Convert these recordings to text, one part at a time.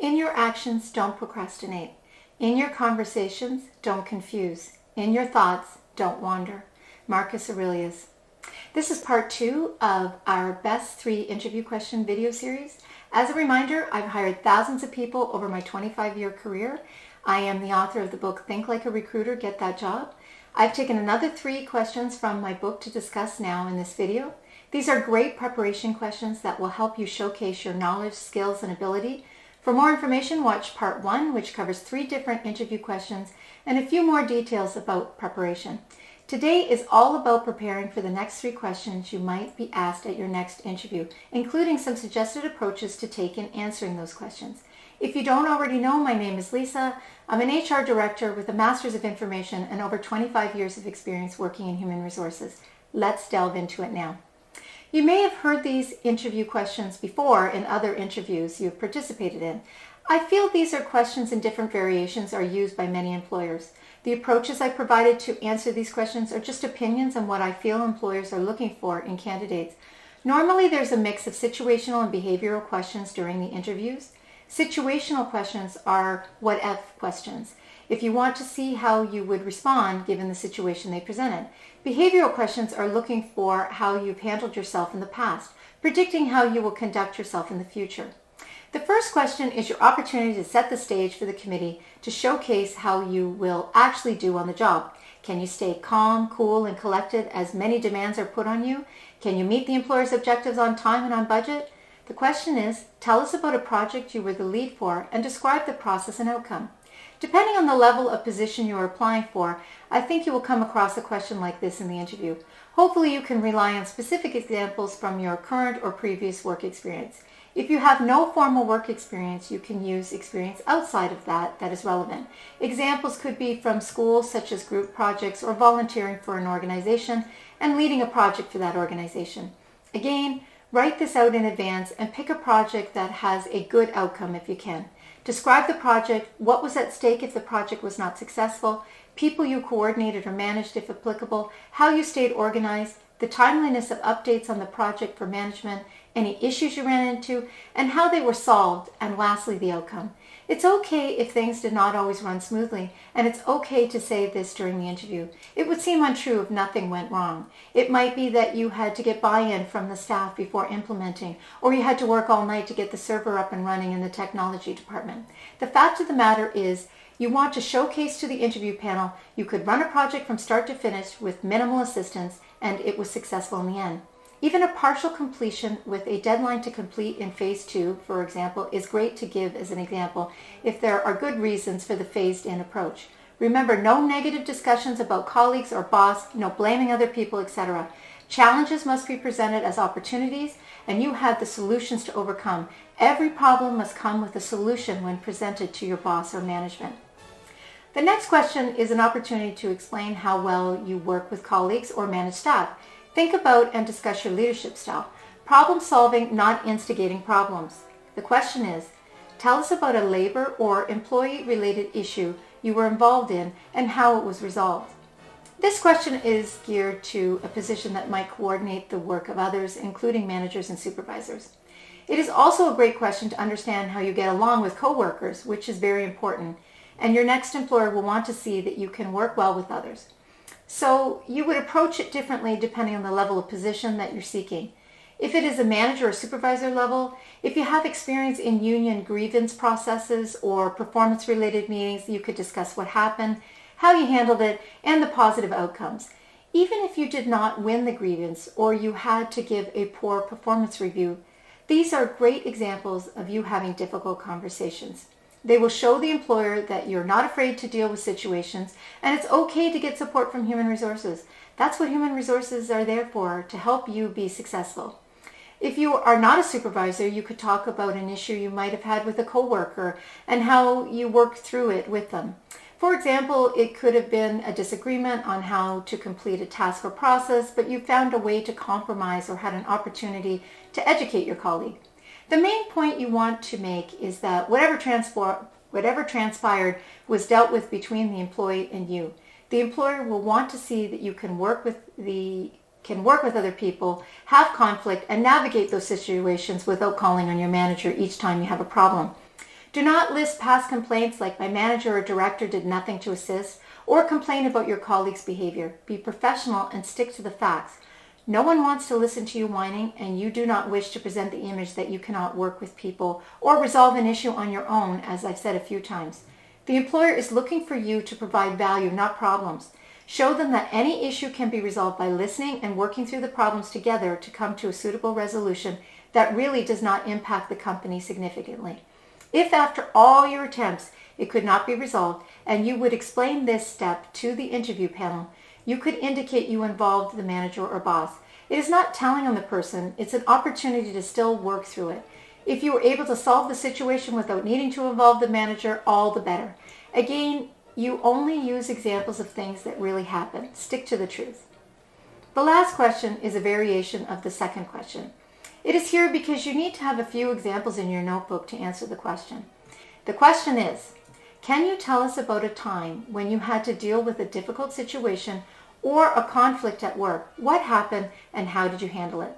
In your actions, don't procrastinate. In your conversations, don't confuse. In your thoughts, don't wander. Marcus Aurelius. This is part 2 of our best 3 interview question video series. As a reminder, I've hired thousands of people over my 25-year career. I am the author of the book Think Like a Recruiter, Get That Job. I've taken another 3 questions from my book to discuss now in this video. These are great preparation questions that will help you showcase your knowledge, skills, and ability. For more information, watch part 1, which covers 3 different interview questions and a few more details about preparation. Today is all about preparing for the next 3 questions you might be asked at your next interview, including some suggested approaches to take in answering those questions. If you don't already know, my name is Lisa. I'm an HR director with a Master's of Information and over 25 years of experience working in human resources. Let's delve into it now. You may have heard these interview questions before in other interviews you've participated in. I feel these are questions in different variations are used by many employers. The approaches I provided to answer these questions are just opinions on what I feel employers are looking for in candidates. Normally there's a mix of situational and behavioral questions during the interviews. Situational questions are what-if questions, if you want to see how you would respond given the situation they presented. Behavioral questions are looking for how you've handled yourself in the past, predicting how you will conduct yourself in the future. The first question is your opportunity to set the stage for the committee to showcase how you will actually do on the job. Can you stay calm, cool, and collected as many demands are put on you? Can you meet the employer's objectives on time and on budget? The question is, tell us about a project you were the lead for and describe the process and outcome. Depending on the level of position you are applying for, I think you will come across a question like this in the interview. Hopefully you can rely on specific examples from your current or previous work experience. If you have no formal work experience, you can use experience outside of that is relevant. Examples could be from school, such as group projects or volunteering for an organization and leading a project for that organization. Again, write this out in advance and pick a project that has a good outcome if you can. Describe the project, what was at stake if the project was not successful, people you coordinated or managed if applicable, how you stayed organized, the timeliness of updates on the project for management, any issues you ran into, and how they were solved, and lastly, the outcome. It's okay if things did not always run smoothly, and it's okay to say this during the interview. It would seem untrue if nothing went wrong. It might be that you had to get buy-in from the staff before implementing, or you had to work all night to get the server up and running in the technology department. The fact of the matter is, you want to showcase to the interview panel you could run a project from start to finish with minimal assistance, and it was successful in the end. Even a partial completion with a deadline to complete in phase 2, for example, is great to give as an example if there are good reasons for the phased-in approach. Remember, no negative discussions about colleagues or boss, no blaming other people, etc. Challenges must be presented as opportunities, and you have the solutions to overcome. Every problem must come with a solution when presented to your boss or management. The next question is an opportunity to explain how well you work with colleagues or manage staff. Think about and discuss your leadership style. Problem solving, not instigating problems. The question is, tell us about a labor or employee-related issue you were involved in and how it was resolved. This question is geared to a position that might coordinate the work of others, including managers and supervisors. It is also a great question to understand how you get along with coworkers, which is very important, and your next employer will want to see that you can work well with others. So you would approach it differently depending on the level of position that you're seeking. If it is a manager or supervisor level, if you have experience in union grievance processes or performance-related meetings, you could discuss what happened, how you handled it, and the positive outcomes. Even if you did not win the grievance or you had to give a poor performance review, these are great examples of you having difficult conversations. They will show the employer that you're not afraid to deal with situations, and it's okay to get support from human resources. That's what human resources are there for, to help you be successful. If you are not a supervisor, you could talk about an issue you might have had with a coworker and how you worked through it with them. For example, it could have been a disagreement on how to complete a task or process, but you found a way to compromise or had an opportunity to educate your colleague. The main point you want to make is that whatever transpired was dealt with between the employee and you. The employer will want to see that you can work with other people, have conflict, and navigate those situations without calling on your manager each time you have a problem. Do not list past complaints like my manager or director did nothing to assist, or complain about your colleague's behavior. Be professional and stick to the facts. No one wants to listen to you whining, and you do not wish to present the image that you cannot work with people or resolve an issue on your own, as I've said a few times. The employer is looking for you to provide value, not problems. Show them that any issue can be resolved by listening and working through the problems together to come to a suitable resolution that really does not impact the company significantly. If after all your attempts it could not be resolved, and you would explain this step to the interview panel, you could indicate you involved the manager or boss. It is not telling on the person, it's an opportunity to still work through it. If you were able to solve the situation without needing to involve the manager, all the better. Again, you only use examples of things that really happen. Stick to the truth. The last question is a variation of the second question. It is here because you need to have a few examples in your notebook to answer the question. The question is, can you tell us about a time when you had to deal with a difficult situation or a conflict at work? What happened and how did you handle it?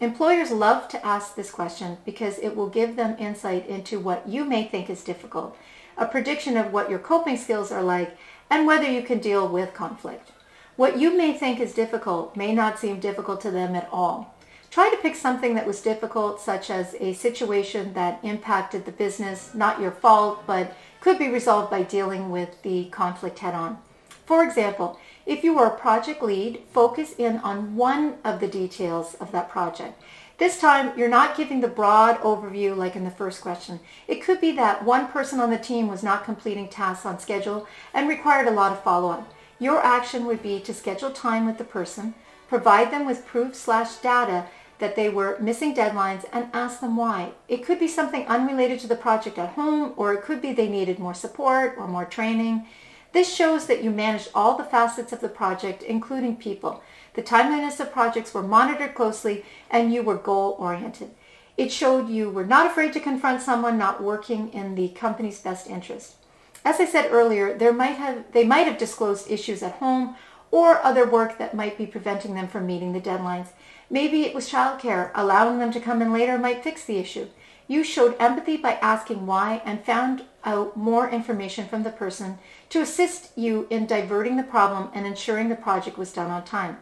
Employers love to ask this question because it will give them insight into what you may think is difficult, a prediction of what your coping skills are like, and whether you can deal with conflict. What you may think is difficult may not seem difficult to them at all. Try to pick something that was difficult, such as a situation that impacted the business, not your fault, but could be resolved by dealing with the conflict head-on. For example, if you were a project lead, focus in on one of the details of that project. This time, you're not giving the broad overview like in the first question. It could be that one person on the team was not completing tasks on schedule and required a lot of follow-up. Your action would be to schedule time with the person, provide them with proof/data that they were missing deadlines, and ask them why. It could be something unrelated to the project at home, or it could be they needed more support or more training. This shows that you managed all the facets of the project, including people. The timeliness of projects were monitored closely, and you were goal-oriented. It showed you were not afraid to confront someone not working in the company's best interest. As I said earlier, they might have disclosed issues at home or other work that might be preventing them from meeting the deadlines. Maybe it was childcare. Allowing them to come in later might fix the issue. You showed empathy by asking why and found out more information from the person to assist you in diverting the problem and ensuring the project was done on time.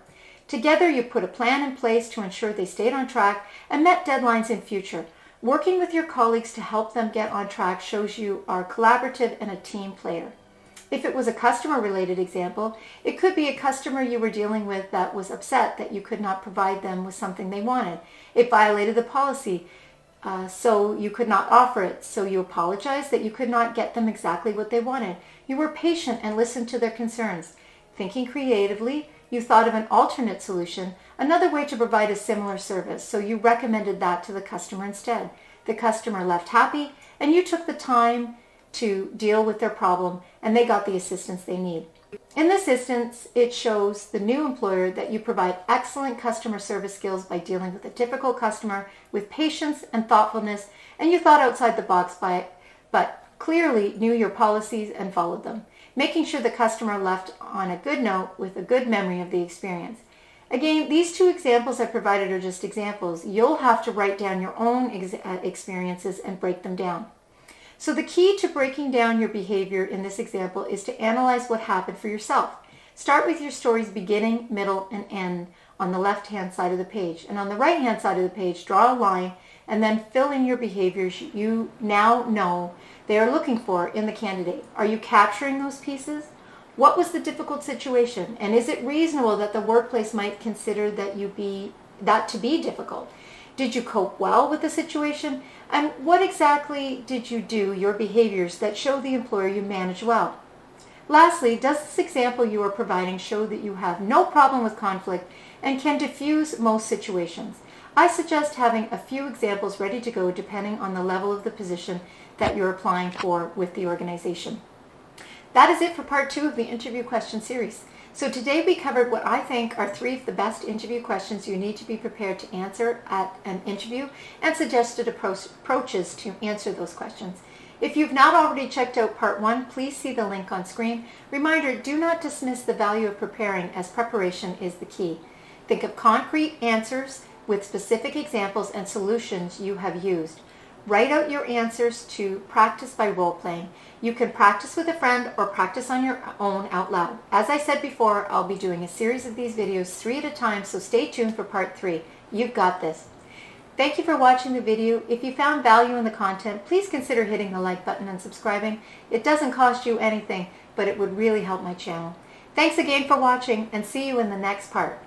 Together, you put a plan in place to ensure they stayed on track and met deadlines in future. Working with your colleagues to help them get on track shows you are collaborative and a team player. If it was a customer-related example, it could be a customer you were dealing with that was upset that you could not provide them with something they wanted. It violated the policy, so you could not offer it. So you apologized that you could not get them exactly what they wanted. You were patient and listened to their concerns. Thinking creatively, you thought of an alternate solution, another way to provide a similar service, so you recommended that to the customer instead. The customer left happy, and you took the time to deal with their problem, and they got the assistance they need. In this instance, it shows the new employer that you provide excellent customer service skills by dealing with a typical customer with patience and thoughtfulness, and you thought outside the box but clearly knew your policies and followed them, making sure the customer left on a good note with a good memory of the experience. Again, these two examples I provided are just examples. You'll have to write down your own experiences and break them down. So the key to breaking down your behavior in this example is to analyze what happened for yourself. Start with your story's beginning, middle, and end on the left-hand side of the page. And on the right-hand side of the page, draw a line and then fill in your behaviors you now know they are looking for in the candidate. Are you capturing those pieces? What was the difficult situation? And is it reasonable that the workplace might consider that to be difficult? Did you cope well with the situation? And what exactly did you do, your behaviors, that show the employer you manage well? Lastly, does this example you are providing show that you have no problem with conflict and can diffuse most situations? I suggest having a few examples ready to go depending on the level of the position that you're applying for with the organization. That is it for part 2 of the interview question series. So today we covered what I think are 3 of the best interview questions you need to be prepared to answer at an interview and suggested approaches to answer those questions. If you've not already checked out part 1, please see the link on screen. Reminder, do not dismiss the value of preparing, as preparation is the key. Think of concrete answers with specific examples and solutions you have used. Write out your answers to practice by role-playing. You can practice with a friend or practice on your own out loud. As I said before, I'll be doing a series of these videos 3 at a time, so stay tuned for part 3. You've got this. Thank you for watching the video. If you found value in the content, please consider hitting the like button and subscribing. It doesn't cost you anything, but it would really help my channel. Thanks again for watching, and see you in the next part.